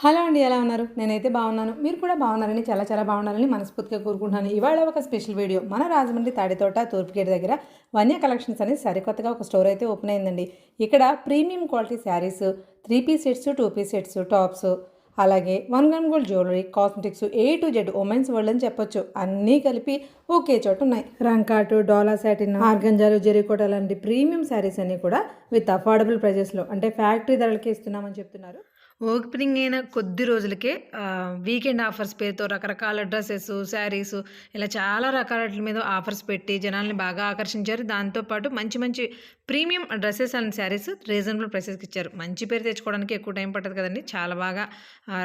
Hello అండి, ఎలా ఉన్నారు? నేనైతే బాగున్నాను. మీరు కూడా బాగున్నారని చాలా బాగున్నారని మనస్ఫూర్తిగా కోరుకుంటున్నాను. ఇవాళ ఒక స్పెషల్ వీడియో. మన రాజమండ్రి తాడితోట తూర్పుగేట్ దగ్గర వన్య కలెక్షన్స్ అనేది సరికొత్తగా ఒక స్టోర్ అయితే ఓపెన్ అయిందండి. ఇక్కడ premium quality saris, 3 piece sets, 2 piece sets, tops, అలాగే 1 gram gold jewellery, cosmetics, A to Z women's world అని చెప్పొచ్చు. అన్నీ కలిపి ఒకే చోట ఉన్నాయి. రంకాటు, డోలా సాటిన్, ఆర్గంజాలు, జెరికోట లాంటి ప్రీమియం శారీస్ అన్నీ కూడా విత్ అఫోర్డబుల్ ప్రైజెస్లో, అంటే ఫ్యాక్టరీ ధరలకి ఇస్తున్నామని చెప్తున్నారు. ఓపెనింగ్ అయిన కొద్ది రోజులకే వీకెండ్ ఆఫర్స్ పేరుతో రకరకాల డ్రెస్సెస్, శారీస్ ఇలా చాలా రకాల మీద ఆఫర్స్ పెట్టి జనాల్ని బాగా ఆకర్షించారు. దాంతోపాటు మంచి మంచి premium dresses and saris reasonable ప్రైసెస్కి ఇచ్చారు. మంచి పేరు తెచ్చుకోవడానికి ఎక్కువ టైం పట్టదు కదండి, చాలా బాగా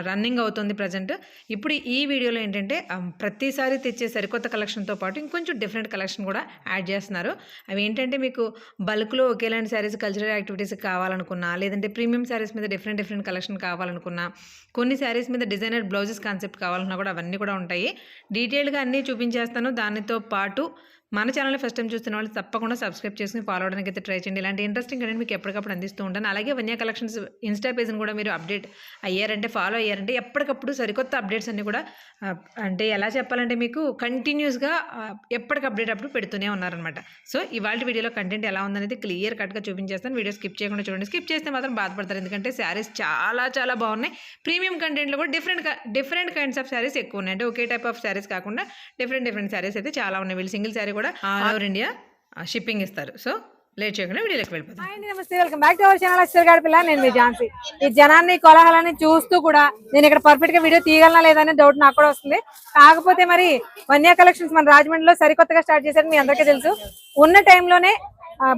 రన్నింగ్ అవుతుంది ప్రజెంట్. ఇప్పుడు ఈ వీడియోలో ఏంటంటే ప్రతిసారి తెచ్చే సరికొత్త కలెక్షన్తో పాటు ఇంకొంచెం డిఫరెంట్ కలెక్షన్ కూడా యాడ్ చేస్తున్నారు. అవి ఏంటంటే మీకు బల్క్లో ఒకేలాంటి శారీస్ కల్చరల్ యాక్టివిటీస్ కావాలనుకున్నా, లేదంటే ప్రీమియం శారీస్ మీద డిఫరెంట్ కలెక్షన్ కావాలనుకున్నా, కొన్ని శారీస్ మీద డిజైనర్ బ్లౌజెస్ కాన్సెప్ట్ కావాలన్నా కూడా అవన్నీ కూడా ఉంటాయి. డీటెయిల్గా అన్నీ చూపించేస్తాను. దానితో పాటు మన ఛానల్ని ఫస్ట్ టైం చూస్తున్న వాళ్ళు తప్పకుండా సబ్స్క్రైబ్ చేసుకుని ఫాలో అవడానికి అయితే ట్రై చేయండి. ఇలాంటి ఇంట్రెస్టింగ్ కంటెంట్ మీకు ఎప్పటికప్పుడు అందిస్తూ ఉంటాను. అలాగే వన్య కలెక్షన్స్ ఇన్స్టా పేజ్ని కూడా మీరు అప్డేట్ అయ్యారంటే, ఫాలో అయ్యారంటే ఎప్పటికప్పుడు సరికొత్త అప్డేట్స్ అన్నీ కూడా అంటే ఎలా చెప్పాలంటే మీకు కంటిన్యూస్గా ఎప్పటికి అప్డేట్ అప్పుడు పెడుతూనే ఉన్నారనమాట. సో ఇవాళ వీడియోలో కంటెంట్ ఎలా ఉందనేది క్లియర్ కట్గా చూపించేస్తాను. వీడియో స్కిప్ చేయకుండా చూడండి. స్కిప్ చేస్తే మాత్రం బాధపడతారు, ఎందుకంటే శారీస్ చాలా బాగున్నాయి. ప్రీమియం కంటెంట్లో కూడా డిఫరెంట్ కైండ్స్ ఆఫ్ శారీస్ ఎక్కువ ఉన్నాయి. అంటే ఒకే టైప్ ఆఫ్ శారీస్ కాకుండా డిఫరెంట్ శారీస్ అయితే చాలా ఉన్నాయి. వీళ్ళు సింగిల్ శారీ కూడా ఆల్ ఓవర్ ఇండియా షిప్పింగ్ ఇస్తారు. సో లేట్ చేయకుండా వీడియోలోకి వెళ్ళిపోతాం. నమస్తే, welcome back to our channel Akshar పిల్ల. నేను మీ ఝాన్సీ. ఈ జనాన్ని కోలాహలాన్ని చూస్తూ కూడా నేను ఇక్కడ పర్ఫెక్ట్ గా వీడియో తీయగలనా లేదనే డౌట్ నాకు కూడా వస్తుంది. కాకపోతే మరి వన్య కలెక్షన్స్ మన రాజమండ్రిలో సరికొత్తగా స్టార్ట్ చేశారు. మీ అందరికీ తెలుసు. ఉన్న టైంలోనే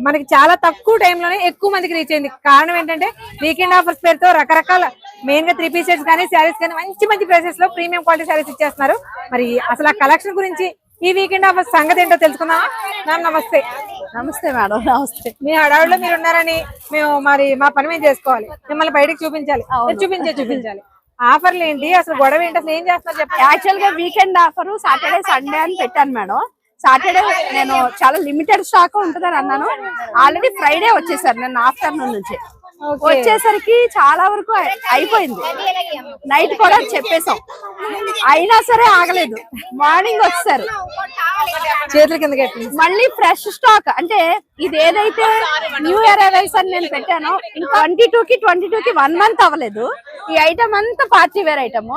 మనకి చాలా తక్కువ టైంలోనే ఎక్కువ మందికి రీచ్ అయింది. కారణం ఏంటంటే వీకెండ్ ఆఫర్స్ పేరుతో రకరకాల మెయిన్ గా 3 పీస్ సెట్స్ కానీ శారీస్ కానీ మంచి ప్రైసెస్ లో ప్రీమియం క్వాలిటీ శారీస్ ఇచ్చేస్తున్నారు. మరి అసలు ఆ కలెక్షన్ గురించి ఈ వీకెండ్ ఆఫర్ సంగతి ఏంటో తెలుసుకుందామా? మ్యామ్ నమస్తే. నమస్తే మేడం. నమస్తే. మీ హడావుడిలో మీరు ఉన్నారని మేము మరి మా పని మేము చేసుకోవాలి, మిమ్మల్ని బయటకు చూపించాలి, చూపించాలి. ఆఫర్లు ఏంటి, అసలు గొడవ ఏంటి, అసలు ఏం చేస్తున్నారు చెప్పండి. యాక్చువల్ గా వీకెండ్ ఆఫర్ సాటర్డే సండే అని పెట్టాను మేడం. సాటర్డే నేను చాలా లిమిటెడ్ స్టాక్ ఉంటుందని అన్నాను. ఆల్రెడీ ఫ్రైడే వచ్చేసారు. నేను ఆఫ్టర్నూన్ నుంచి వచ్చేసరికి చాలా వరకు అయిపోయింది. నైట్ కూడా చెప్పేసాం, అయినా సరే ఆగలేదు. మార్నింగ్ వచ్చేసారు, చేతుల కింద మళ్ళీ ఫ్రెష్ స్టాక్. అంటే ఇది ఏదైతే న్యూ ఇయర్ అరైవ్స్ అని నేను పెట్టానో 22కి 1 మంత్ అవ్వలేదు. ఈ ఐటమ్ అంతా పార్టీ వేర్ ఐటమ్.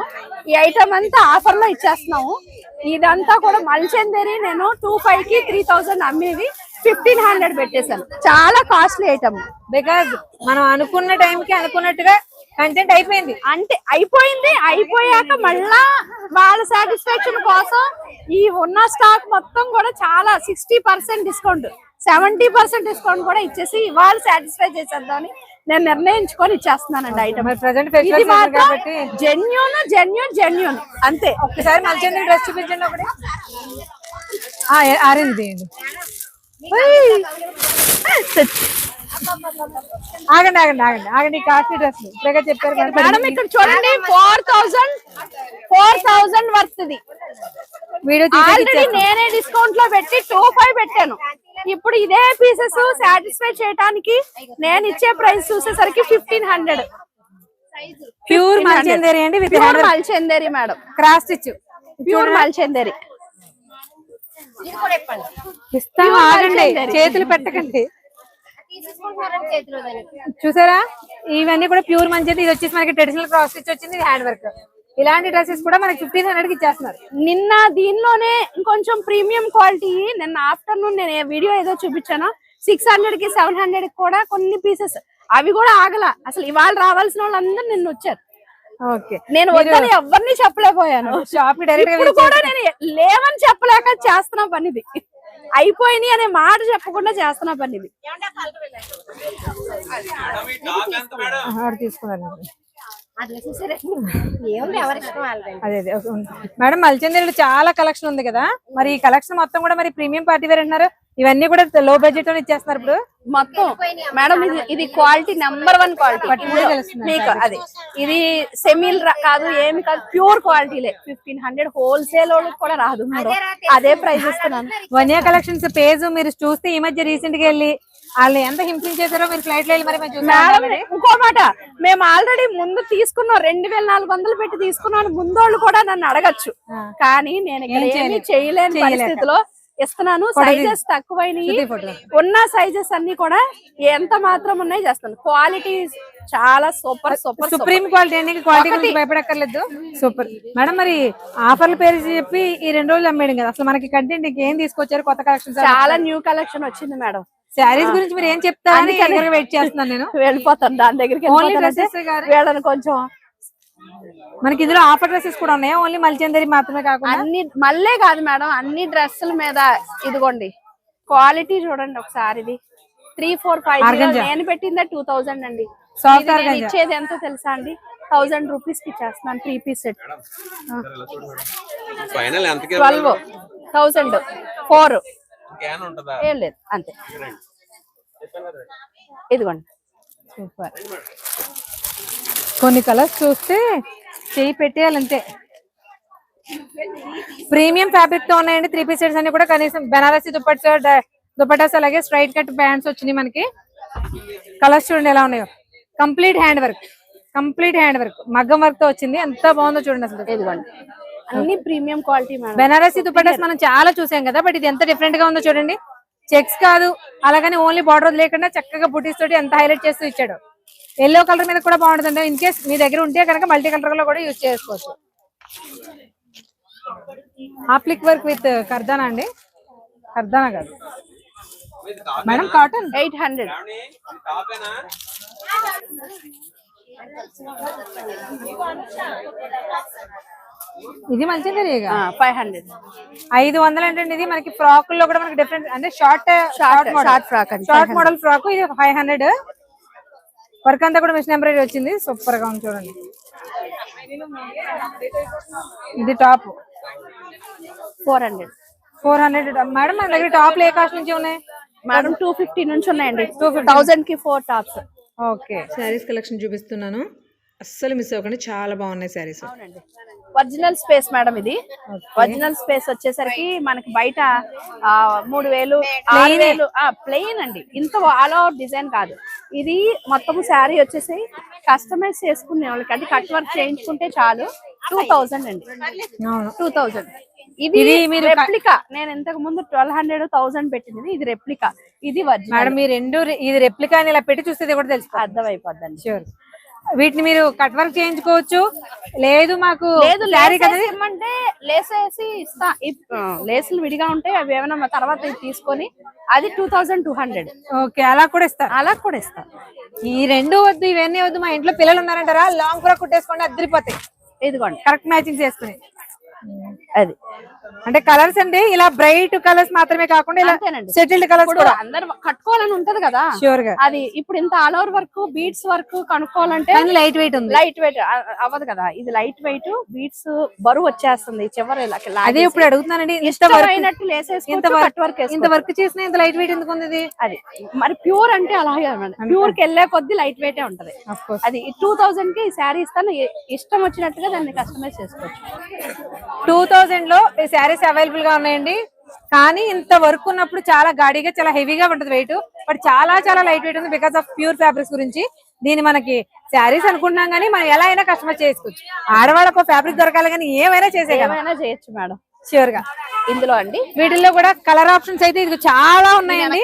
ఈ ఐటమ్ అంతా ఆఫర్ లో ఇచ్చేస్తున్నాము. ఇదంతా కూడా మల్చందేరి నేను 2500కి 3000 అమ్మేవి 1500 పెట్టేశాను. చాలా కాస్ట్లీ ఐటమ్. బికాజ్ మనం అనుకున్న టైంకి అనుకున్నట్టుగా కంటెంట్ అయిపోయింది. అంటే అయిపోయాక మళ్ళా వాళ్ళ సాటిస్ఫాక్షన్ కోసం ఈ ఉన్న స్టాక్ మొత్తం కూడా చాలా 60% డిస్కౌంట్, 70% డిస్కౌంట్ కూడా ఇచ్చేసి వాళ్ళు సాటిస్ఫై చేసేద్దామని నేను నిర్ణయించుకొని ఇచ్చేస్తున్నానండి ఐటమ్. కాబట్టి జెన్యూన్ అంతే. ఒకసారి మంచి డ్రెస్ చూపించండి. ఒకటి ఆరెంజ్ ఆగండి. కాస్ట్లీ డ్రెస్ ఇప్పుడే చెప్పారు మేడం. ఇక్కడ చూడండి 4000 వర్త్ది ఆల్రెడీ నేనే డిస్కౌంట్ లో పెట్టి 2500 పెట్టాను. ఇప్పుడు ఇదే పీసెస్ సాటిస్ఫై చేయడానికి నేను ఇచ్చే ప్రైస్ చూసేసరికి 1500. ప్యూర్ మల్చందేరి అండి, pure mulchanderi madam. Cross stitch pure mulchanderi. చేతులు పెట్టకండి. చూసారా, ఇవన్నీ కూడా ప్యూర్ మంచిది. ఇది వచ్చేసి మనకి ట్రెడిషనల్ క్రాస్ స్టిచ్ వచ్చింది, హ్యాండ్ వర్క్. ఇలాంటి డ్రెస్సెస్ కూడా మనకి 1500కి ఇచ్చేస్తున్నారు. నిన్న దీనిలోనే ఇంకొంచెం ప్రీమియం క్వాలిటీ నిన్న ఆఫ్టర్నూన్ నేను వీడియో ఏదో చూపించాను 600కి 700కి కూడా కొన్ని పీసెస్. అవి కూడా ఆగల. అసలు ఇవాళ రావాల్సిన వాళ్ళందరూ నిన్న వచ్చారు. ఓకే, నేను వద్దని ఎవరిని చెప్పలేకపోయాను. షాప్ డైరెక్ట్ కూడా నేను లేవని చెప్పలేక చేస్తున్నా పనిది. అయిపోయినాయి అనే మాట చెప్పకుండా చేస్తున్నా పనిది. తీసుకున్నాను. మేడం మల్చందేరిలో చాలా కలెక్షన్ ఉంది కదా, మరి ఈ కలెక్షన్ మొత్తం కూడా మరి ప్రీమియం పార్టీ వేర్ అంటున్నారు. ఇవన్నీ కూడా లో బడ్జెట్ లో ఇచ్చేస్తున్నారు ఇప్పుడు మొత్తం. మేడం ఇది క్వాలిటీ నెంబర్ 1 క్వాలిటీ మీకు. అది ఇది సెమీల్ కాదు, ఏమి కాదు, ప్యూర్ క్వాలిటీలే. 1500 హోల్సేల్ వాళ్ళకి కూడా రాదు మేడం. అదే ప్రైస్ ఇస్తున్నాను. వన్య కలెక్షన్స్ పేజ్ మీరు చూస్తే ఈ మధ్య రీసెంట్ గా వెళ్ళి వాళ్ళు ఎంత హింసించేసారో మీరు ఫ్లైట్ లో వెళ్ళి మరి మేము చూసాం మేడం ఇంకో మాట, మేము ఆల్రెడీ ముందు తీసుకున్నాం 2400 పెట్టి తీసుకున్నాను. ముందోళ్ళు కూడా నన్ను అడగచ్చు, కానీ నేను ఇక్కడ ఏమీ చేయలేని పరిస్థితిలో ఇస్తున్నాను. సైజెస్ తక్కువైనవి, ఉన్న సైజెస్ అన్ని కూడా ఎంత మాత్రం ఉన్నాయి చేస్తాను. క్వాలిటీ చాలా సూపర్ సూపర్ సుప్రీం క్వాలిటీ అండి, క్వాలిటీ గురించి భయపడక్కర్లేదు. Super madam. మరి ఆఫర్ల పేరు చెప్పి ఈ 2 రోజులు అమ్మేయడం కదా, అసలు మనకి కంటెంట్ ఏం తీసుకొచ్చారు? కొత్త కలెక్షన్, చాలా న్యూ కలెక్షన్ వచ్చింది మేడం. శారీస్ గురించి మీరు ఏం చెప్తారని వెయిట్ చేస్తున్నాను నేను. వెళ్ళిపోతాను దాని దగ్గరికి. వీళ్ళని కొంచెం మనకి ఇందులో ఆఫర్ డ్రెస్సెస్ కూడా ఉన్నాయా? ఓన్లీ మల్చందరి మాత్రమే కాకుండా అన్ని మళ్ళీ కాదు మేడం, అన్ని డ్రెస్సుల మీద ఇదిగోండి క్వాలిటీ చూడండి ఒకసారి. ఇది 3450, నేను పెట్టిందే 2000 అండి. నేను ఇచ్చేది ఎంత తెలుసా అండి? 1000 రూపీస్ కి ఇచ్చేస్తున్నాను 3 పీస్ సెట్. 12,000 4 ఏం లేదు అంతే. ఇదిగోండి సూపర్. కొన్ని కలర్స్ చూస్తే చేయి పెట్టేయాలంతే. ప్రీమియం ఫ్యాబ్రిక్ తో ఉన్నాయండి 3 పీస్ సెట్స్ అన్ని కూడా. కనీసం బెనారసి దుపట్టాస్, అలాగే స్ట్రైట్ కట్ బ్యాండ్స్ వచ్చినాయి మనకి. కలర్స్ చూడండి ఎలా ఉన్నాయో. కంప్లీట్ హ్యాండ్ వర్క్, మగ్గం వర్క్ తో వచ్చింది. ఎంత బాగుందో చూడండి అసలు. ఇదిగోండి అన్ని premium quality madam. Banarasi dupattas మనం చాలా చూసాం కదా, బట్ ఇది ఎంత డిఫరెంట్ గా ఉందో చూడండి. చెక్స్ కాదు, అలాగని ఓన్లీ బార్డర్ లేకుండా చక్కగా బుటీస్ తోటి ఎంత హైలైట్ చేస్తూ ఇచ్చాడు. ఎల్లో కలర్ మీద కూడా బాగుంటుంది. ఇన్ కేస్ మీ దగ్గర ఉంటే కనుక మల్టీ కలర్ లో కూడా యూజ్ చేసుకోవచ్చు. ఆప్లిక్ వర్క్ విత్ కర్దానా అండి, కర్దానా కాదు మేడం, కాటన్. 800. ఇది మంచిగా 500. 500 ఏంటండి. ఇది మనకి ఫ్రాక్ లో కూడా మనకి డిఫరెంట్, అంటే షార్ట్ మోడల్ ఫ్రాక్. ఇది 500. వర్క్ అంతా కూడా మిషన్ ఎంబ్రాయిడరీ వచ్చింది. సూపర్ గా ఉంది చూడండి. ఇది టాప్ 400. మేడం మన దగ్గర టాప్ ఏ కాస్ట్ నుంచి ఉన్నాయి మేడం? 250 నుంచి ఉన్నాయండి. 2000 కి 4 టాప్స్. ఓకే. శారీస్ కలెక్షన్ చూపిస్తున్నాను, అస్సలు మిస్ అవ్వకండి. చాలా బాగున్నాయి శారీస్. అవునండి. ఒరిజినల్ స్పేస్ మేడం ఇది. ఒరిజినల్ స్పేస్ వచ్చేసరికి మనకి బయట 3000 6,000 ప్లెయిన్ అండి. ఇంత ఆల్ ఓవర్ డిజైన్ కాదు. ఇది మొత్తం శారీ వచ్చేసి కస్టమైజ్ చేసుకునే వాళ్ళకి, అంటే కట్ వర్క్ చేయించుకుంటే చాలు. 2000 అండి. 2000. ఇది రెప్లికా. నేను ఇంతకు ముందు 1200 1000 పెట్టింది. ఇది రెప్లికా, ఇది మేడం. మీ రెండు ఇది రెప్లికా అని ఇలా పెట్టి చూస్తే కూడా తెలుసు, అర్థమైపోద్దండి. షూర్. వీటిని మీరు కట్ వర్క్ చేయించుకోవచ్చు. లేదు మాకు ఇమ్మంటే లేస్ వేసి ఇస్తా. లేసులు విడిగా ఉంటాయి, అవి ఏమైనా తర్వాత తీసుకొని అది 2200. ఓకే, అలా కూడా ఇస్తా. ఈ రెండు వద్దు, ఇవన్నీ వద్దు. మా ఇంట్లో పిల్లలు ఉన్నారంటారా, లాంగ్ ఫ్రాక్ కుట్టేసుకోండి, అద్దరిపోతాయి. ఇదిగోండి కరెక్ట్ మ్యాచింగ్ చేసుకుని. అది అంటే కలర్స్ అండి ఇలా బ్రైట్ కలర్స్ మాత్రమే కాకుండా ఇలా సెటిల్డ్ కలర్స్ కూడా అందరు కట్టుకోవాలని ఉంటది కదా. షూర్ గా. అది ఇప్పుడు ఇంత all over work, beads work కనుక్కోవాలంటే లైట్ వెయిట్ ఉంది. లైట్ వెయిట్ అవ్వదు కదా. ఇది లైట్ వెయిట్, బీడ్స్ బరువు వచ్చేస్తుంది చివరి. అదే ఇప్పుడు అడుగుతున్నానండి, ఇంత వర్క్ చేసిన ఇంత లైట్ వెయిట్ ఎందుకు ఉంది? అది మరి ప్యూర్ అంటే అలాగే ప్యూర్ కి వెళ్లే కొద్ది లైట్ వెయిట్ ఉంటది. అది 2000 కి ఈ శారీ ఇస్తాను, ఇష్టం వచ్చినట్టుగా దాన్ని కస్టమైజ్ చేసుకోవచ్చు. 2000 లో ఈ శారీస్ అవైలబుల్ గా ఉన్నాయండి. కానీ ఇంత వర్క్ ఉన్నప్పుడు చాలా గాడిగా, చాలా హెవీగా ఉంటుంది వెయిట్. బట్ చాలా చాలా లైట్ వెయిట్ ఉంది బికాస్ ఆఫ్ ప్యూర్ ఫ్యాబ్రిక్స్ గురించి. దీన్ని మనకి శారీస్ అనుకుంటున్నాం కానీ మనం ఎలా అయినా కస్టమైజ్ చేసుకోవచ్చు. ఆడవాళ్ళకు ఫ్యాబ్రిక్ దొరకాలి కానీ ఏమైనా చేయొచ్చు మేడం, ష్యూర్ గా. ఇందులో అండి వీటిల్లో కూడా కలర్ ఆప్షన్స్ అయితే ఇది చాలా ఉన్నాయండి.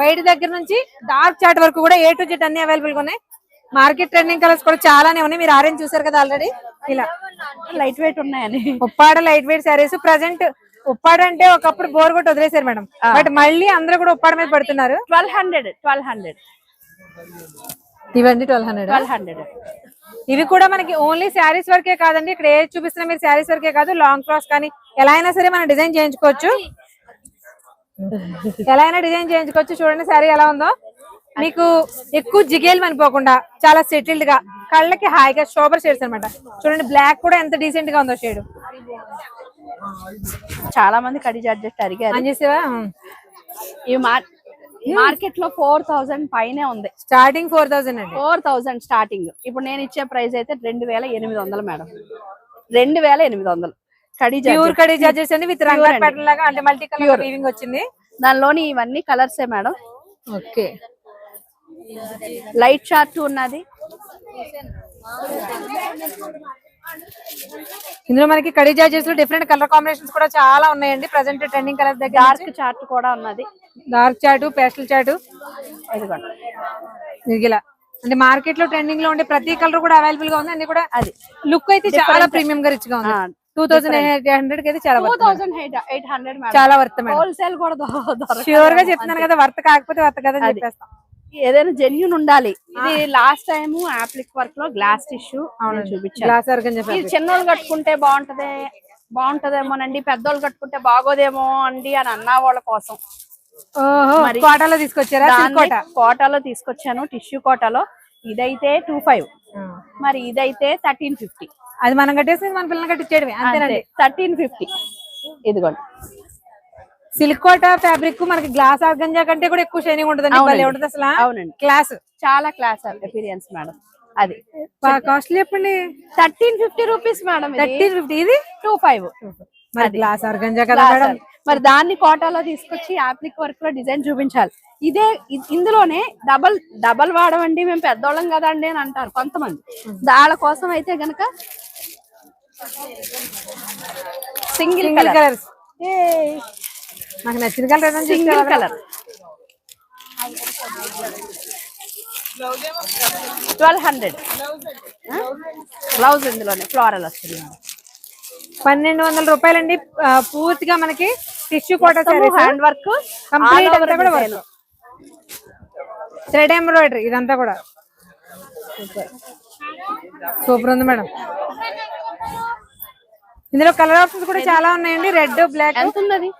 వైట్ దగ్గర నుంచి డార్క్ చాట్ వరకు కూడా A to Z అన్ని అవైలబుల్ గా ఉన్నాయి. మార్కెట్ ట్రెండింగ్ కలర్స్ కూడా చాలానే ఉన్నాయి. మీరు ఆరెంజ్ చూసారు కదా ఆల్రెడీ. ఇలా లైట్ వెయిట్ ఉన్నాయని Uppada light weight saris. Present Uppada అంటే ఒకప్పుడు బోర్ కొట్టి వదిలేశారు మేడం, బట్ మళ్ళీ అందరూ కూడా ఉప్పాడ మీద పడుతున్నారు. 1200. ఇవన్నీ 1200. ఇవి కూడా మనకి ఓన్లీ శారీస్ వరకే కాదండి. ఇక్కడ ఏది చూపిస్తున్నా మీరు శారీస్ వరకే కాదు, లాంగ్ ఫ్రాక్స్ కానీ ఎలా అయినా సరే మనం డిజైన్ చేయించుకోవచ్చు. చూడండి శారీ ఎలా ఉందో. మీకు ఎక్కువ జిగేలు అనిపోకుండా చాలా సెటిల్డ్ గా, కళ్ళకి హాయిగా షోబర్ షేడ్స్ అనమాట. చూడండి బ్లాక్ కూడా ఎంత డీసెంట్ గా ఉందో షేడ్. చాలా మంది కడి జార్జెట్ అడిగారు. ఈ మార్కెట్ లో 4000 పైనే ఉంది. స్టార్టింగ్ 4000 అండి. 4000 స్టార్టింగ్. ఇప్పుడు నేను ఇచ్చే ప్రైస్ అయితే 2800 మేడం. 2800 కడి జార్జెట్స్ అండి విత్ రంగా ప్యాటర్న్ లాగా, అంటే మల్టీ కలర్ వీవింగ్ వచ్చింది. దానిలోని ఇవన్నీ కలర్సే మేడం. ఓకే, లైట్ షార్ట్ ఉన్నది. ఇందులో మనకి కడీ జార్జెస్ లో డిఫరెంట్ కలర్ కాంబినేషన్స్ కూడా చాలా ఉన్నాయండి. ప్రెసెంట్ ట్రెండింగ్ కలర్ దగ్గర డార్క్ చార్ట్ కూడా ఉన్నది. డార్క్ చాటు, పేస్టల్ చాటు, ఇదిగోండి ఇలా అంటే మార్కెట్ లో ట్రెండింగ్ లో ఉండే ప్రతి కలర్ కూడా అవైలబుల్ గా ఉంది. అన్ని కూడా అది లుక్ అయితే చాలా ప్రీమియం గా రిచ్ గా ఉంది. 2800 కి అయితే చాలా వర్త్, 2800 చాలా వర్త్ మేడం. హోల్సేల్ కూడా దొరకదు. ష్యూర్ గా చెప్తున్నాను కదా, వర్త్ కాకపోతే వర్త్ కదా అని చెప్పేస్తాం. ఏదైనా జెన్యూన్ ఉండాలి. ఇది లాస్ట్ టైం ఆప్లిక్ వర్క్ లో గ్లాస్ టిష్యూ చూపించాను. గ్లాస్ వర్క్ అని ఇది చెప్పి చిన్నోళ్ళు కట్టుకుంటే బాగుంటదేమోనండి, పెద్దోళ్ళు కట్టుకుంటే బాగోదేమో అండి అని అన్న వాళ్ళ కోసం కోటాలో తీసుకొచ్చారా? కోటాలో తీసుకొచ్చాను, టిష్యూ కోటాలో. ఇదైతే 2500, మరి ఇదైతే 1350. అది మనం కట్టేసి మన పిల్లలు కట్టించేయడమే అంతేనండి. 1350. ఇదిగోండి సిల్క్ కోట ఫ్యాబ్రిక్ మనకి గ్లాస్ ఆర్గంజా కంటే కూడా ఎక్కువ షైనింగ్ ఉంటుందండి. ఉంటుంది అసలు. అవునండి, క్లాస్, చాలా క్లాస్ అపీరియన్స్ మేడం. అది కాస్ట్లీ చెప్పండి. 1350 రూపీస్ మేడం. 1350, ఇది 2500. మరి గ్లాస్ ఆర్గంజా కదా మేడం. మరి దాన్ని కోటాలో తీసుకొచ్చి ఆప్లిక్ వర్క్ లో డిజైన్ చూపించాలి. ఇందులోనే డబల్ వాడమండి, మేము పెద్దోళ్ళం కదా అండి అని అంటారు కొంతమంది. దాళ్ళ కోసం అయితే గనక సింగిల్ కలర్స్, నాకు నచ్చిన కలర్ సింగిల్ కలర్ 1200. బ్లౌజ్ ఇందులోనే ఫ్లోరల్ వస్తుంది. 1200 రూపాయలండి. పూర్తిగా మనకి టిష్యూ కోట హ్యాండ్ వర్క్ కంప్లీట్ అంతా కూడా వర్క్, థ్రెడ్ ఎంబ్రాయిడరీ ఇదంతా కూడా సూపర్ ఉంది మేడం. ఇందులో కలర్ ఆప్షన్స్ కూడా చాలా ఉన్నాయండి. Red, black. ఎంత ఉన్నది?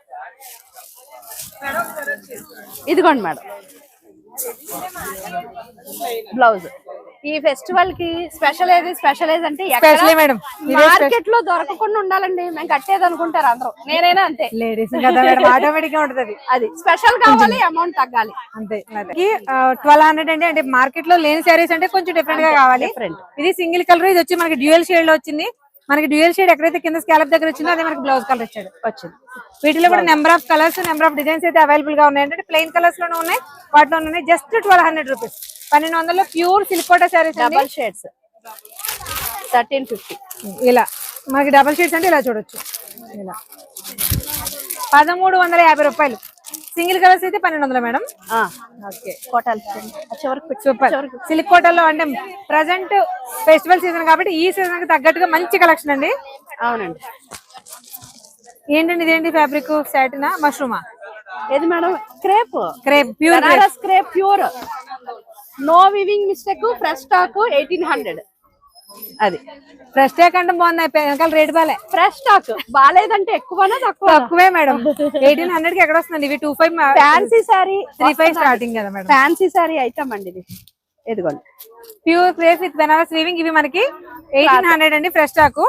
ఇదిగోండి మేడం బ్లౌజ్. ఈ ఫెస్టివల్ కి స్పెషలైజ్ అంటే మేడం మార్కెట్ లో దొరకకుండా ఉండాలండి. మేము కట్టేది అనుకుంటారు అందరూ, నేనైనా అంతే. లేడీస్ కదా మేడం, ఆటోమేటిక్ గా ఉంటది. అది స్పెషల్ కావాలి, అమౌంట్ తగ్గాలి అంతే. 1200 అంటే మార్కెట్ లో లేని శారీస్ అంటే కొంచెం డిఫరెంట్ గా కావాలి. ఇది సింగిల్ కలర్, ఇది వచ్చి మనకి డ్యూయల్ షేడ్ లో వచ్చింది. మనకి డ్యూయల్ షేడ్ ఎక్కడైతే కింద స్కాలప్ దగ్గర వచ్చిందో అదే మనకి బ్లౌజ్ కలర్ వచ్చింది. వీటిలో కూడా number of colours, number of designs అయితే అవైలబుల్ గా ఉన్నాయి. అంటే ప్లెయిన్ కలర్స్ లోనే ఉన్నాయి, వాటిలో ఉన్నాయి. Just 1200 rupees. 1200 ప్యూర్ సిల్క్ కోట శారీస్, డబల్ షేడ్స్ 1350. ఇలా మనకి డబల్ షేడ్స్ అంటే ఇలా చూడొచ్చు. ఇలా 1350 రూపాయలు. సింగిల్ కలర్స్ అయితే 1200 మేడం. ఓకే, కోటాలు సూపర్. సిల్క్ కోటల్లో అంటే ప్రజెంట్ ఫెస్టివల్ సీజన్ కాబట్టి ఈ సీజన్ కి తగ్గట్టుగా మంచి కలెక్షన్ అండి. అవునండి. ఏంటండి ఇదేంటి ఫ్యాబ్రిక్? సాటినా, మష్రూమా? ఏది madam? Crepe pure crepe pure, no weaving mistake. Fresh stock 1800. అది ఫ్రెష్ స్టాక్ అంటే బాగుంది, రేట్ బాలే. ఫ్రెష్ స్టాక్ బాలేదంటే ఎక్కువనా తక్కువే మేడం. 1800 కి ఎక్కడ వస్తుంది? ఇవి 2500. ఫ్యాన్సీ సారీ 3500 స్టార్టింగ్ కదా మేడం. ఫ్యాన్సీ సారీ ఐటమ్ అండి ఇది. ఇదిగోండి pure crepe with Banaras weaving. ఇవి మనకి 1800 అండి ఫ్రెష్ స్టాక్.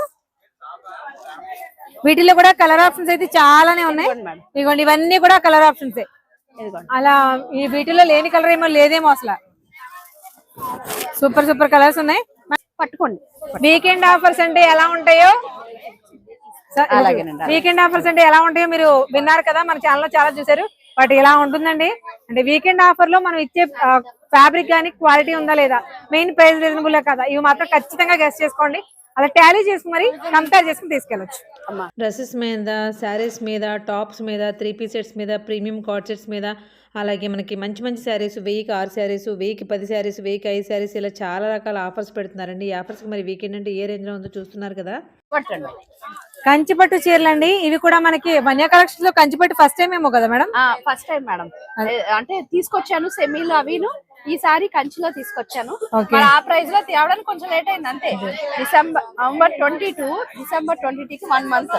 వీటిలో కూడా కలర్ ఆప్షన్స్ అయితే చాలానే ఉన్నాయి. ఇదిగోండి ఇవన్నీ కూడా కలర్ ఆప్షన్స్. అలా ఈ వీటిలో లేని కలర్ ఏమో లేదేమో అసలు. సూపర్ కలర్స్ ఉన్నాయి. పట్టుకోండి. వీకెండ్ ఆఫర్స్ అంటే ఎలా ఉంటాయో మీరు విన్నారు కదా, మన ఛానల్లో చాలా చూసారు. బట్ ఇలా ఉంటుందండి. అంటే వీకెండ్ ఆఫర్ లో మనం ఇచ్చే ఫ్యాబ్రిక్ కానీ క్వాలిటీ ఉందా లేదా, మెయిన్ ప్రైస్ రీజనబుల్ కదా, ఇవి మాత్రం ఖచ్చితంగా గెస్ట్ చేసుకోండి. అలా టాలీ చేసుకుని మరి కంపేర్ చేసుకుని తీసుకెళ్ళచ్చు. డ్రెస్సెస్ మీద, శారీస్ మీద, టాప్స్ మీద, 3 పీస్ సెట్స్ మీద, ప్రీమియం కార్డ్ సెట్స్ మీద, అలాగే మనకి మంచి శారీస్ 1000కి 6 శారీస్, 1000కి 10 శారీస్, 1000కి 5 శారీస్, ఇలా చాలా రకాల ఆఫర్స్ పెడుతున్నారండి. ఈ ఆఫర్స్కి మరి వీకెండ్ అంటే ఏ రేంజ్లో ఉందో చూస్తున్నారు కదా. కంచిపట్టు చీరలు అండి. ఇవి కూడా మనకి వన్యా కలెక్షన్ లో కంచిపట్టు ఫస్ట్ టైం ఏమో కదా మేడం? First time madam. అంటే తీసుకొచ్చాను సెమీలో అవిను. ఈసారి కంచిలో తీసుకొచ్చాను. ఆ ప్రైస్ లో తేవడానికి కొంచెం లేట్ అయింది అంతే. నవంబర్ 22 డిసెంబర్ 22కి 1 మంత్.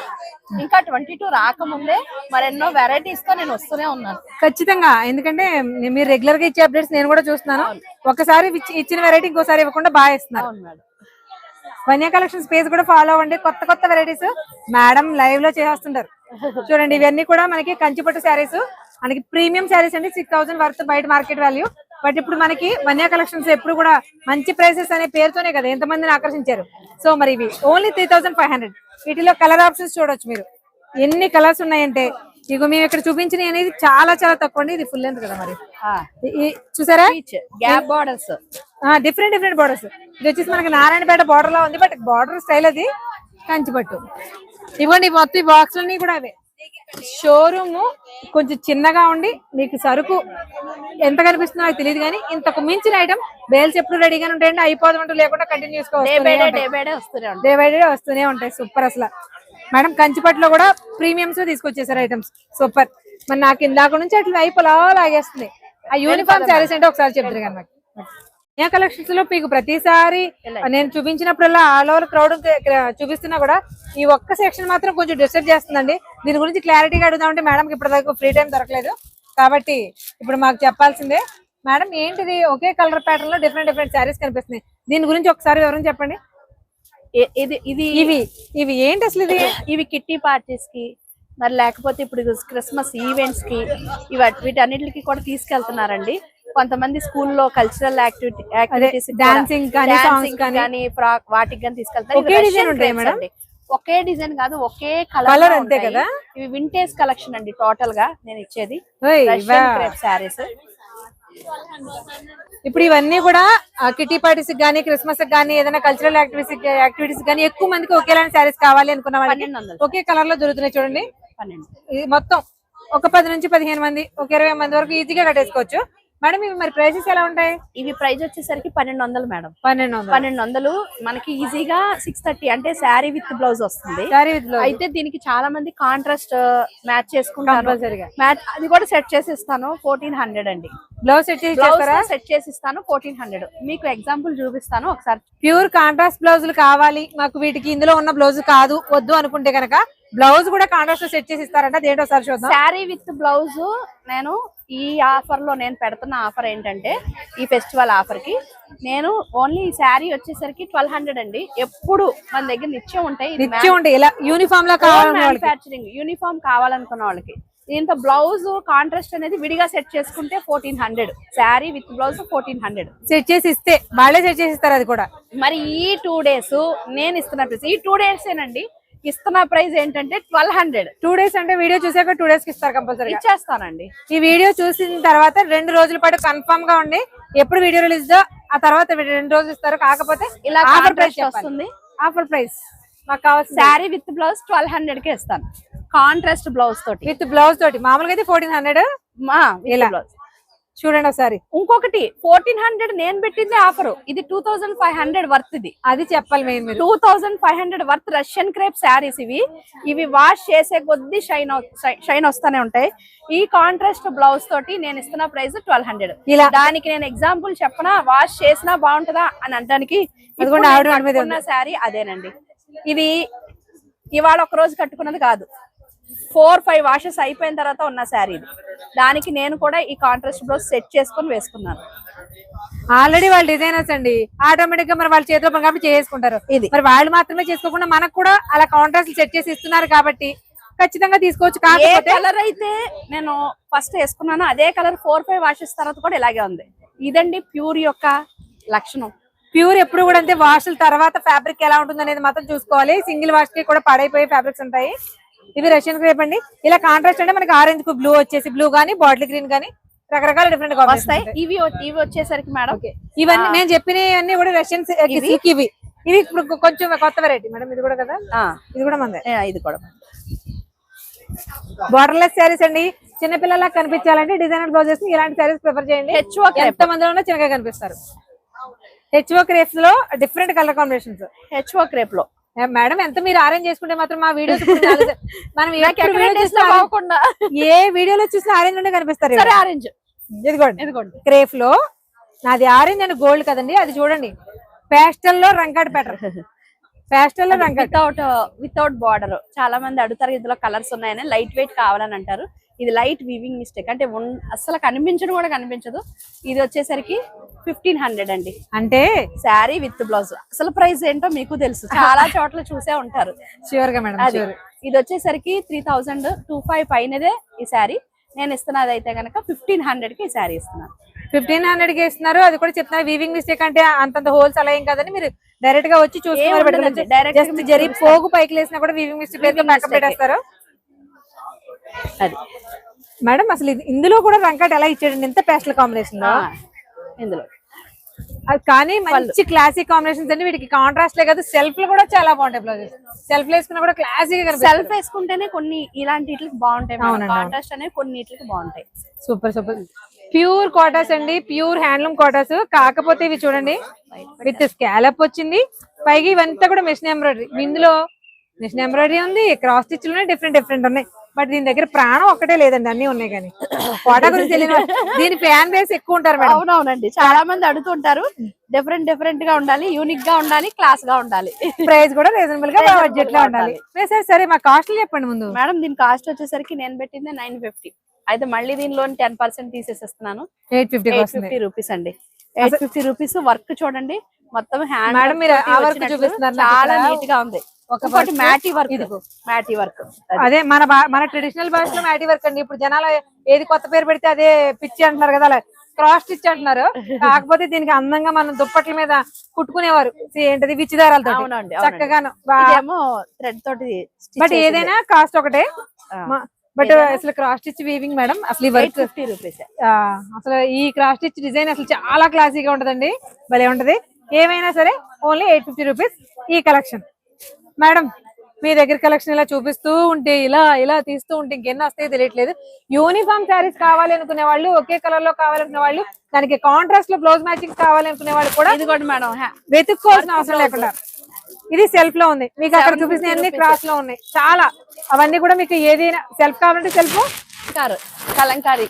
ఇంకా 22 రాకముందే మరెన్నో వెరైటీస్ తో నేను వస్తూనే ఉన్నాను. ఖచ్చితంగా, ఎందుకంటే మీరు రెగ్యులర్ గా ఇచ్చే అప్డేట్స్ నేను కూడా చూస్తున్నాను. ఒకసారి ఇచ్చిన వెరైటీ ఇంకోసారి ఇవ్వకుండా బాగా ఇస్తున్నారు. వన్యా కలెక్షన్ పేజ్ కూడా ఫాలో అవ్వండి. కొత్త వెరైటీస్ మేడం లైవ్ లో చేస్తుంటారు. చూడండి ఇవన్నీ కూడా మనకి కంచిపట్టు శారీస్, మనకి ప్రీమియం శారీస్ అండి. 6000 వర్త్ బయట మార్కెట్ వాల్యూ. బట్ ఇప్పుడు మనకి వన్యా కలెక్షన్స్ ఎప్పుడు కూడా మంచి ప్రైసెస్ అనే పేరుతోనే కదా ఎంతమందిని ఆకర్షించారు. సో మరి ఇవి ఓన్లీ 3500. వీటిలో కలర్ ఆప్షన్స్ చూడొచ్చు మీరు. ఎన్ని కలర్స్ ఉన్నాయంటే ఇగో మేము ఇక్కడ చూపించిన అనేది చాలా చాలా తక్కువ అండి. ఇది ఫుల్ లెంత్ కదా మరి. చూసారా gap borders, different different borders. ఇది వచ్చేసి మనకి నారాయణపేట బార్డర్ లో ఉంది, బట్ బార్డర్ స్టైల్ అది కంచిపట్టు. ఇవ్వండి మొత్తం ఈ బాక్స్ అన్ని కూడా అవే. షోరూమ్ కొంచెం చిన్నగా ఉండి మీకు సరుకు ఎంత కనిపిస్తుందో నాకు తెలియదు, కానీ ఇంతకు మించిన ఐటమ్ బేల్స్ ఎప్పుడు రెడీగానే ఉంటాయండి. అయిపోదు లేకుండా కంటిన్యూస్ గా డే బై డే వస్తూనే ఉంటాయి. సూపర్ అసలు. మేడం కంచిపట్టులో కూడా ప్రీమియమ్స్ తీసుకొచ్చేసారు ఐటమ్స్. సూపర్. మరి నాకు ఇందాక నుంచి అట్లా అయిపోలా లాగేస్తుంది. ఆ యూనిఫామ్ శారీస్ అంటే ఒకసారి చెప్తారు కానీ నాకు ఏ కలెక్షన్స్ లో మీకు ప్రతిసారి నేను చూపించినప్పుడల్లా ఆల్ ఓవర్ క్రౌడ్ చూపిస్తున్నా కూడా ఈ ఒక్క సెక్షన్ మాత్రం కొంచెం డిస్టర్బ్ చేస్తుందండి. దీని గురించి క్లారిటీగా అడుగుదామంటే మేడంకి ఇప్పటిదాకా ఫ్రీ టైం దొరకలేదు, కాబట్టి ఇప్పుడు మాకు చెప్పాల్సిందే. మేడం ఏంటిది ఒకే కలర్ ప్యాటర్న్ లో డిఫరెంట్ డిఫరెంట్ శారీస్ కనిపిస్తున్నాయి, దీని గురించి ఒకసారి వివరం చెప్పండి. ఇవి ఏంటి అసలు? ఇవి కిట్టి పార్టీస్ కి, మరి లేకపోతే ఇప్పుడు క్రిస్మస్ ఈవెంట్స్ కి వీటన్నిటికి కూడా తీసుకెళ్తున్నారండి. కొంతమంది స్కూల్లో కల్చరల్ యాక్టివిటీస్, డాన్సింగ్ కానీ ఫ్రాక్ వాటికి కానీ తీసుకెళ్తారు. ఒకే డిజైన్ కాదు, ఒకే కలర్ అంతే కదా. ఇవి వింటేజ్ కలెక్షన్ అండి. టోటల్ గా నేను ఇచ్చేది శారీస్. ఇప్పుడు ఇవన్నీ కూడా కిటీ పార్టీస్ గానీ, క్రిస్మస్ గానీ, ఏదైనా కల్చరల్ యాక్టివిటీస్ గానీ ఎక్కువ మందికి ఒకేలాంటి శారీస్ కావాలి అనుకున్న వాళ్ళకి ఒకే కలర్ లో దొరుకుతున్నాయి. చూడండి, ఇది మొత్తం ఒక 10 నుంచి 15 మంది, ఒక 20 మంది వరకు ఈజీగా కట్టేసుకోవచ్చు. మేడం ఇవి మరి ప్రైసెస్ ఎలా ఉంటాయి? ఇవి ప్రైస్ వచ్చేసరికి 1200 మేడం. 1200 మనకి ఈజీగా 630 అంటే శారీ విత్ బ్లౌజ్ వస్తుంది. అయితే దీనికి చాలా మంది కాంట్రాస్ట్ మ్యాచ్ చేసుకుంటారు. మ్యాచ్ అది కూడా సెట్ చేసి ఇస్తాను 1400 అండి. బ్లౌజ్ సెట్ చేసి ఇస్తాను 1400. మీకు ఎగ్జాంపుల్ చూపిస్తాను ఒకసారి. ప్యూర్ కాంట్రాస్ట్ బ్లౌజులు కావాలి మాకు, వీటికి ఇందులో ఉన్న బ్లౌజ్ కాదు వద్దు అనుకుంటే కనుక బ్లౌజ్ కూడా కాంట్రాస్ట్ సెట్ చేసి ఇస్తారంట. దేంటో ఒకసారి చూద్దాం. శారీ విత్ బ్లౌజ్ నేను ఈ ఆఫర్ లో నేను పెడుతున్న ఆఫర్ ఏంటంటే, ఈ ఫెస్టివల్ ఆఫర్ కి నేను ఓన్లీ శారీ వచ్చేసరికి 1200 అండి. ఎప్పుడు మన దగ్గర నిత్యం ఉంటాయి. ఇలా యూనిఫామ్ లో మ్యానుఫ్యాక్చరింగ్ యూనిఫామ్ కావాలనుకున్న వాళ్ళకి దీంతో బ్లౌజ్ కాంట్రాస్ట్ అనేది విడిగా సెట్ చేసుకుంటే 1400. శారీ విత్ బ్లౌజ్ 1400 సెట్ చేసి ఇస్తే వాళ్ళే సెట్ చేసి ఇస్తారు. అది కూడా మరి ఈ 2 days నేను ఇస్తున్న ప్రైస్, ఈ 2 days ఏనండి ఇస్తున్న ప్రైస్ ఏంటంటే 1200. 2 days అంటే వీడియో చూసాక 2 days కి ఇస్తారు కంపల్సరీ. ఇచ్చేస్తానండి. ఈ వీడియో చూసిన తర్వాత 2 రోజుల పాటు కన్ఫర్మ్ గా ఉండి ఎప్పుడు వీడియో రిలీజ్ ఆ తర్వాత 2 రోజులు ఇస్తారు. కాకపోతే ఇలా ఆఫర్ ప్రైస్ వస్తుంది. ఆఫర్ ప్రైస్ మాకు కావాల్సిన శారీ విత్ బ్లౌజ్ 1200 కి ఇస్తాను. కాంట్రాస్ట్ బ్లౌజ్ తోటి, విత్ బ్లౌజ్ తోటి. మామూలుగా అయితే 1400 ఇలా చూడండి ఒకసారి. ఇంకొకటి 1400 నేను పెట్టింది ఆఫర్, ఇది 2500 వర్త్. ఇది అది చెప్పాలి మేము. 2500 వర్త్ రష్యన్ క్రేప్ శారీస్. ఇవి వాష్ చేసే కొద్ది షైన్ వస్తానే ఉంటాయి. ఈ కాంట్రాస్ట్ బ్లౌజ్ తోటి నేను ఇస్తున్న ప్రైస్ 1200. ఇలా దానికి నేను ఎగ్జాంపుల్ చెప్పనా, వాష్ చేసినా బాగుంటుందా అని అనడానికి శారీ అదేనండి. ఇది ఇవాళ ఒక రోజు కట్టుకున్నది కాదు, 4-5 వాషెస్ అయిపోయిన తర్వాత ఉన్న శారీ ఇది. దానికి నేను కూడా ఈ కాంట్రాస్ట్ బ్లౌజ్ సెట్ చేసుకుని వేసుకున్నాను. ఆల్రెడీ వాళ్ళు డిజైనర్స్ అండి, ఆటోమేటిక్ గా మరి వాళ్ళ చేతిలో కాబట్టి చేసుకుంటారు. ఇది మరి వాళ్ళు మాత్రమే చేసుకోకుండా మనకు కూడా అలా కాంట్రాస్ట్ సెట్ చేసి ఇస్తున్నారు కాబట్టి ఖచ్చితంగా తీసుకోవచ్చు. కాకపోతే కలర్ అయితే నేను ఫస్ట్ వేసుకున్నాను అదే కలర్ 4-5 వాషెస్ తర్వాత కూడా ఇలాగే ఉంది. ఇదండి ప్యూర్ యొక్క లక్షణం. ప్యూర్ ఎప్పుడు కూడా అంతే, వాషుల తర్వాత ఫ్యాబ్రిక్ ఎలా ఉంటుంది అనేది మాత్రం చూసుకోవాలి. సింగిల్ వాష్ కి కూడా పాడైపోయే ఫ్యాబ్రిక్స్ ఉంటాయి. ఇవి రష్యన్ క్రేప్ అండి. ఇలా కాంట్రాస్ట్ అంటే మనకి ఆరెంజ్ కు బ్లూ వచ్చేసి, బ్లూ గానీ బాటిల్ గ్రీన్ గానీ రకరకాల డిఫరెంట్ వస్తాయి. ఇవి వచ్చేసరికి మేడం ఇవన్నీ నేను చెప్పినవన్నీ కూడా రష్యన్ సిల్క్. ఇవి ఇప్పుడు కొంచెం కొత్త వెరైటీ మేడం. ఇది కూడా కదా, ఇది కూడా మందే. ఇది కూడా బార్డర్లెస్ శారీస్ అండి. చిన్నపిల్లలా కనిపించాలంటే డిజైనర్ బ్లౌజెస్ ఇలాంటి శారీస్ ప్రిఫర్ చేయండి. ఎంత మందిలో ఉన్నా చిన్నగా కనిపిస్తారు. హెచ్ఓ క్రేప్స్ లో different colour combinations. HO crepe లో మేడం ఎంత మీరు అరేంజ్ చేసుకుంటే మాత్రం మా వీడియోస్ మనం ఏ వీడియోలో చూసిన ఆరెంజ్ ఉండే కనిపిస్తారు. ఆరెంజ్ ఇదిగోండి క్రేప్ లో నాది ఆరెంజ్ అండ్ గోల్డ్ కదండి. అది చూడండి పేస్టల్ లో రంగాడ్ ప్యాటర్న్. పేస్టల్ లో రంగాడ్ వితౌట్ బార్డర్. చాలా మంది అడుగుతారు ఇందులో కలర్స్ ఉన్నాయని, లైట్ వెయిట్ కావాలని అంటారు. ఇది లైట్ వీవింగ్ మిస్టేక్ అంటే అసలు కనిపించడం కూడా కనిపించదు. ఇది వచ్చేసరికి 1500 అండి. అంటే శారీ విత్ బ్లౌజ్. అసలు ప్రైస్ ఏంటో మీకు తెలుసు, చాలా చోట్ల చూసే ఉంటారు. ష్యూర్ గా మేడం. ఇది వచ్చేసరికి 3025 పైనదే ఈ శారీ. నేను ఇస్తున్నది అయితే కనుక 1500 కి ఈ శారీ ఇస్తున్నాను. 1500 కి ఇస్తున్నారు. అది కూడా చెప్తున్నారు వీవింగ్ మిస్టేక్ అంటే అంతంత హోల్స్ అలా ఏం కదని మీరు డైరెక్ట్ గా వచ్చి చూసుకున్నారు. జరి పోగు పైకి లేసినా కూడా వీవింగ్ మిస్టేక్ పెట్టేస్తారు. అది మేడం అసలు ఇందులో కూడా రంకాట్ ఎలా ఇచ్చాడండి ఎంత పేస్టల్ కాంబినేషన్ లో ఇందులో అది కానీ మంచి క్లాసిక్ కాంబినేషన్స్ అండి వీటికి కాంట్రాస్ట్ లే కదా సెల్ఫ్ లో కూడా చాలా బాగుంటాయి బ్లౌజెస్ సెల్ఫ్ వేసుకున్నా కూడా క్లాసిక్ గా సెల్ఫ్ వేసుకుంటేనే కొన్ని ఇలాంటి ఇట్లకి బాగుంటాయి, కాంట్రాస్ట్ అనేవి కొన్ని ఇట్లకి బాగుంటాయి. సూపర్ సూపర్ ప్యూర్ కాటన్స్ అండి, ప్యూర్ హ్యాండ్లూమ్ కాటన్స్. కాకపోతే ఇవి చూడండి విత్ స్కాలప్ వచ్చింది, పైగా ఇవంతా కూడా మిషన్ ఎంబ్రాయిడరీ. ఇందులో మిషన్ ఎంబ్రాయిడరీ ఉంది, క్రాస్ స్టిచ్ లోనే డిఫరెంట్ ఉన్నాయి. బట్ దీని దగ్గర ప్రాణం ఒక్కటే లేదండి, అన్ని ఉన్నాయి. కానీ కోటా గురించి తెలియదు, దీని ఫ్యాన్ బేస్ ఎక్కువ ఉంటారు మేడం. అవునవునండి, చాలా మంది అడుగుతుంటారు. డిఫరెంట్ గా ఉండాలి, యూనిక్ గా ఉండాలి, క్లాస్ గా ఉండాలి, ప్రైస్ కూడా రీజనబుల్ గా బడ్జెట్ లో ఉండాలి. సరే మా కాస్ట్ చెప్పండి ముందు. మేడం దీని కాస్ట్ వచ్చేసరికి నేను పెట్టింది 950. అయితే మళ్ళీ దీనిలో 10% తీసేసేస్తున్నాను. 850 రూపీస్ అండి. 850 రూపీస్. వర్క్ చూడండి మొత్తం హ్యాండ్ మేడం మీరు ఆ వర్క్ చూపిస్తున్నారు, చాలా నీట్ గా ఉంది. ఒకటి మ్యాటీ వర్క్. అదే మన ట్రెడిషనల్ భాషలో మ్యాటీ వర్క్ అండి. ఇప్పుడు జనాలు ఏది కొత్త పేరు పెడితే అదే పిచ్చి అంటున్నారు కదా, అలా క్రాస్ స్టిచ్ అంటున్నారు. కాకపోతే దీనికి అందంగా మనం దుప్పట్ల మీద కుట్టుకునేవారు ఏంటది విచ్చిదారాలతో చక్కగాను, థ్రెడ్ తోటి. బట్ ఏదైనా కాస్ట్ ఒకటే. బట్ అసలు క్రాస్ స్టిచ్ వీవింగ్ మేడం అసలు ఈ వర్క్ 50 రూపీస్. అసలు ఈ క్రాస్ స్టిచ్ డిజైన్ అసలు చాలా క్లాసీగా ఉంటదండి, భలే ఉంటది. ఏమైనా సరే ఓన్లీ 850 రూపీస్ ఈ కలెక్షన్. మేడం మీ దగ్గర కలెక్షన్ ఇలా చూపిస్తూ ఉంటే ఇలా తీస్తూ ఉంటే ఇంకెన్ని వస్తాయో తెలియట్లేదు. యూనిఫామ్ శారీస్ కావాలి అనుకునే వాళ్ళు, ఒకే కలర్ లో కావాలనుకునే వాళ్ళు, దానికి కాంట్రాస్ట్ లో బ్లౌజ్ మ్యాచింగ్ కావాలి అనుకునే వాళ్ళు కూడా ఇది కూడా మేడం వెతుక్కోవాల్సిన అవసరం లేకుండా ఇది సెల్ఫ్ లో ఉంది. మీకు అక్కడ చూపిస్తున్న అన్ని క్రాస్ లో ఉన్నాయి చాలా. అవన్నీ కూడా మీకు ఏదైనా సెల్ఫ్ కావాలంటే సెల్ఫ్,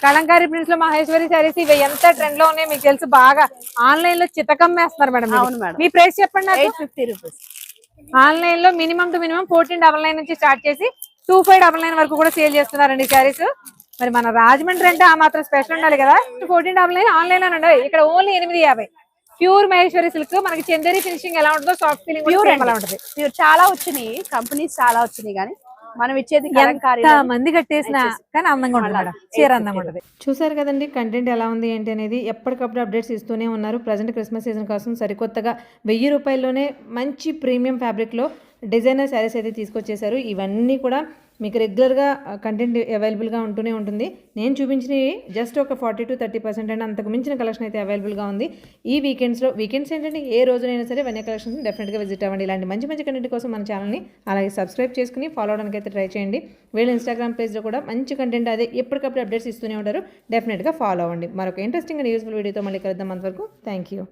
కలంకారీ ప్రింట్స్ లో మహేశ్వరి శారీస్ ఇవి ఎంత ట్రెండ్ లో ఉన్నాయి మీకు తెలుసు. బాగా ఆన్లైన్ లో చితకమ్మేస్తున్నారు మేడం. అవును మేడం. మీ ప్రైస్ చెప్పండి. 850 రూపీస్. ఆన్లైన్ లో మినిమం టు మినిమం 1499 నుంచి స్టార్ట్ చేసి 2599 వరకు కూడా సేల్ చేస్తున్నారండి శారీస్. మరి మన రాజమండ్రి అంటే ఆ మాత్రం స్పెషల్ ఉండాలి కదా. 1499 ఆన్లైన్ లో ఉండాలి. ఇక్కడ ఓన్లీ 850. Pure Maheshwari silk. మనకి చందేరి ఫినిషింగ్ ఎలా ఉంటుందో సాఫ్ట్ ఫీలింగ్ ప్యూర్ ఎలా ఉంటుంది. ప్యూర్ చాలా వచ్చినాయి, కంపెనీస్ చాలా వచ్చినాయి, కానీ మనం ఇచ్చేది మంది కట్టేసినా కానీ అందంగా ఉంటుంది, చీర అందంగా ఉంటుంది. చూసారు కదండి కంటెంట్ ఎలా ఉంది ఏంటి అనేది. ఎప్పటికప్పుడు అప్డేట్స్ ఇస్తూనే ఉన్నారు. ప్రజెంట్ క్రిస్మస్ సీజన్ కోసం సరికొత్తగా 1000 రూపాయల్లోనే మంచి ప్రీమియం ఫ్యాబ్రిక్లో డిజైనర్ శారీస్ అయితే తీసుకొచ్చేసారు. ఇవన్నీ కూడా మీకు రెగ్యులర్గా కంటెంట్ అవైలబుల్గా ఉంటూనే ఉంటుంది. నేను చూపించినవి జస్ట్ ఒక 40 to 30% అండ్ అంతకు మించిన కలెక్షన్ అయితే అవైలబుల్గా ఉంది. ఈ వీకెండ్స్ ఏంటంటే ఏ రోజునైనా సరే వన్య కలెక్షన్స్ డెఫినెట్గా విజిట్ అవ్వండి. ఇలాంటి మంచి కంటెంట్ కోసం మన ఛానల్ని అలాగే సబ్స్క్రైబ్ చేసుకుని ఫాలో అవడానికి అయితే ట్రై చేయండి. వీళ్ళ ఇన్స్టాగ్రామ్ పేజ్లో కూడా మంచి కంటెంట్ అదే ఎప్పటికప్పుడు అప్డేట్స్ ఇస్తూనే ఉంటారు. డెఫినెట్గా ఫాలో అవ్వండి. మరొక ఇంట్రెస్టింగ్ అండ్ యూస్ఫుల్ వీడియోతో మళ్ళీ కలుద్దాం. అంతవరకు థ్యాంక్ యూ.